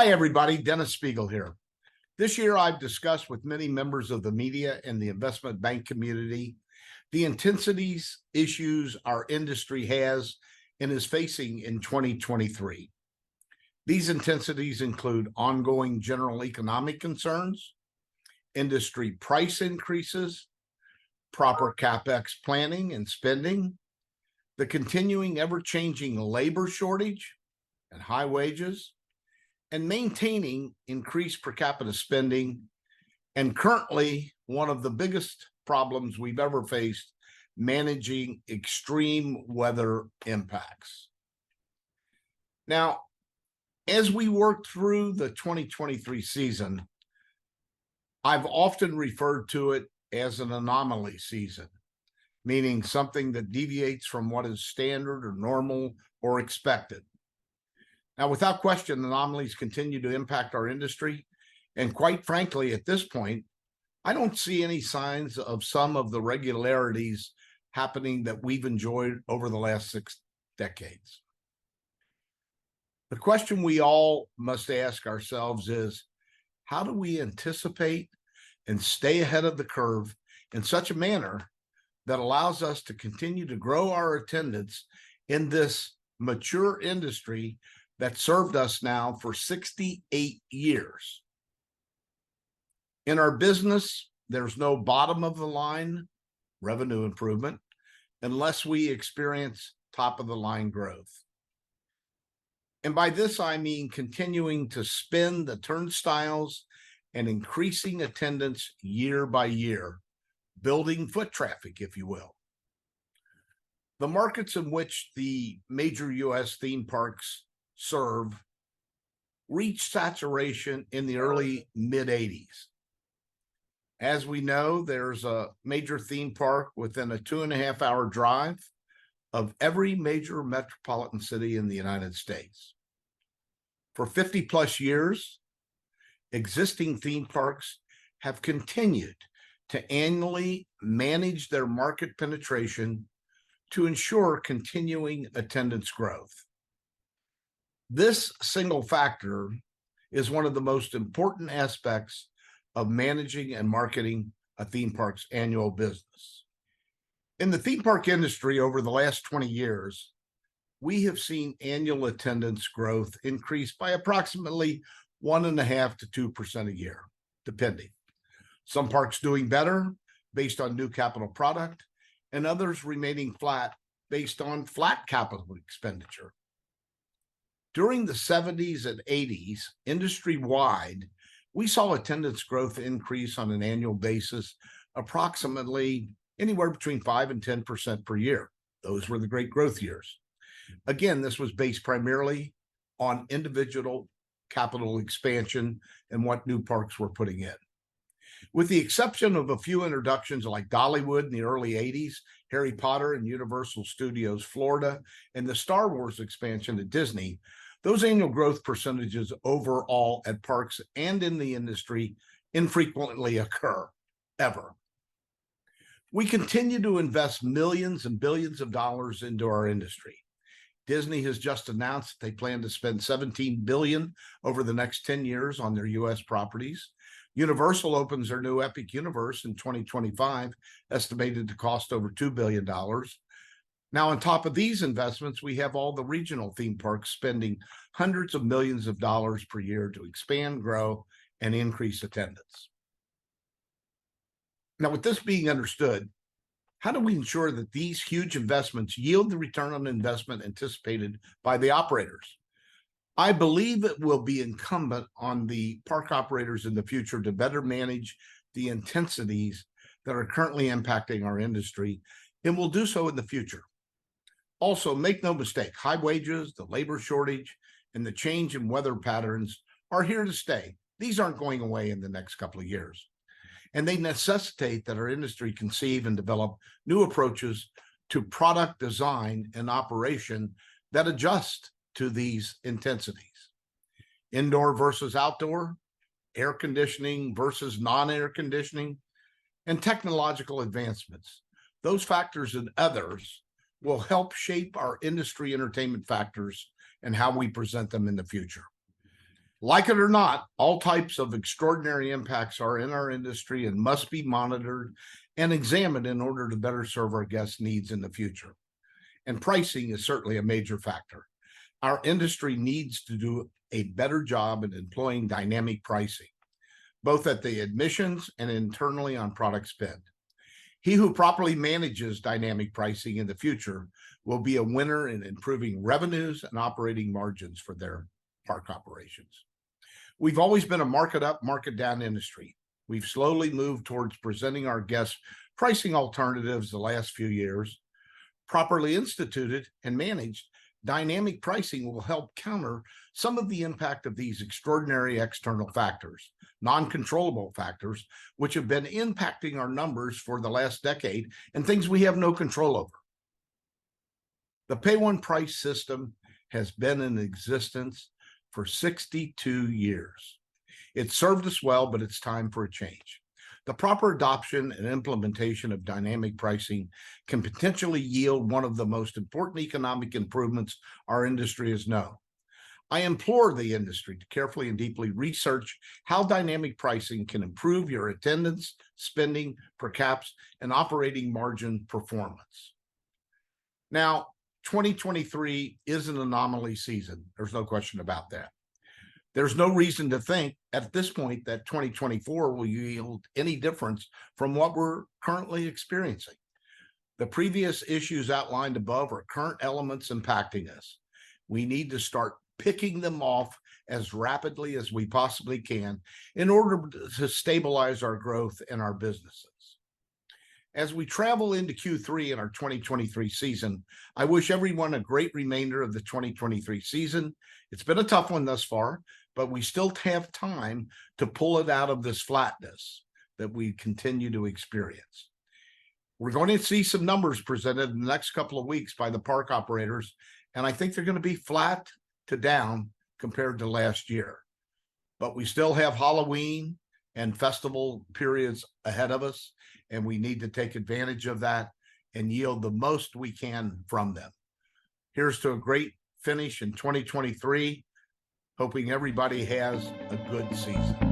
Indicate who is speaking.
Speaker 1: Hi, everybody. Dennis Spiegel here. This year, I've discussed with many members of the media and the investment bank community the intensities issues our industry has and is facing in 2023. These intensities include ongoing general economic concerns, industry price increases, proper CapEx planning and spending, the continuing ever-changing labor shortage and high wages, and maintaining increased per capita spending, and currently one of the biggest problems we've ever faced, managing extreme weather impacts. Now, as we work through the 2023 season, I've often referred to it as an anomaly season, meaning something that deviates from what is standard or normal or expected. Now, without question, anomalies continue to impact our industry. And quite frankly, at this point, I don't see any signs of some of the regularities happening that we've enjoyed over the last 6 decades. The question we all must ask ourselves is, how do we anticipate and stay ahead of the curve in such a manner that allows us to continue to grow our attendance in this mature industry that served us now for 68 years. In our business, there's no bottom of the line revenue improvement unless we experience top of the line growth. And by this, I mean continuing to spin the turnstiles and increasing attendance year by year, building foot traffic, if you will. The markets in which the major U.S. theme parks serve reached saturation in the early mid-80s. As we know, there's a major theme park within a 2.5-hour drive of every major metropolitan city in the United States. For 50 plus years, existing theme parks have continued to annually manage their market penetration to ensure continuing attendance growth. This single factor is one of the most important aspects of managing and marketing a theme park's annual business. In the theme park industry over the last 20 years, we have seen annual attendance growth increase by approximately 1.5% to 2% a year, depending. Some parks doing better based on new capital product, and others remaining flat based on flat capital expenditure. During the 70s and 80s, industry-wide, we saw attendance growth increase on an annual basis approximately anywhere between 5 and 10% per year. Those were the great growth years. Again, this was based primarily on individual capital expansion and what new parks were putting in. With the exception of a few introductions like Dollywood in the early 80s, Harry Potter and Universal Studios Florida, and the Star Wars expansion at Disney, those annual growth percentages overall at parks and in the industry infrequently occur, ever. We continue to invest millions and billions of dollars into our industry. Disney has just announced that they plan to spend $17 billion over the next 10 years on their U.S. properties. Universal opens their new Epic Universe in 2025, estimated to cost over $2 billion. Now, on top of these investments, we have all the regional theme parks spending hundreds of millions of dollars per year to expand, grow, and increase attendance. Now, with this being understood, how do we ensure that these huge investments yield the return on investment anticipated by the operators? I believe it will be incumbent on the park operators in the future to better manage the intensities that are currently impacting our industry, and will do so in the future. Also, make no mistake, high wages, the labor shortage, and the change in weather patterns are here to stay. These aren't going away in the next couple of years. And they necessitate that our industry conceive and develop new approaches to product design and operation that adjust to these intensities. Indoor versus outdoor, air conditioning versus non-air conditioning, and technological advancements. Those factors and others will help shape our industry entertainment factors and how we present them in the future. Like it or not, all types of extraordinary impacts are in our industry and must be monitored and examined in order to better serve our guests' needs in the future. And pricing is certainly a major factor. Our industry needs to do a better job in employing dynamic pricing, both at the admissions and internally on product spend. He who properly manages dynamic pricing in the future will be a winner in improving revenues and operating margins for their park operations. We've always been a market up, market down industry. We've slowly moved towards presenting our guests pricing alternatives the last few years. Properly instituted and managed, dynamic pricing will help counter some of the impact of these extraordinary external factors, non-controllable factors, which have been impacting our numbers for the last decade and things we have no control over. The pay one price system has been in existence for 62 years. It served us well, but it's time for a change. The proper adoption and implementation of dynamic pricing can potentially yield one of the most important economic improvements our industry has known. I implore the industry to carefully and deeply research how dynamic pricing can improve your attendance, spending, per caps, and operating margin performance. Now, 2023 is an anomaly season. There's no question about that. There's no reason to think at this point that 2024 will yield any difference from what we're currently experiencing. The previous issues outlined above are current elements impacting us. We need to start picking them off as rapidly as we possibly can in order to stabilize our growth and our businesses. As we travel into Q3 in our 2023 season, I wish everyone a great remainder of the 2023 season. It's been a tough one thus far, but we still have time to pull it out of this flatness that we continue to experience. We're going to see some numbers presented in the next couple of weeks by the park operators, and I think they're going to be flat to down compared to last year. But we still have Halloween and festival periods ahead of us, and we need to take advantage of that and yield the most we can from them. Here's to a great finish in 2023, hoping everybody has a good season.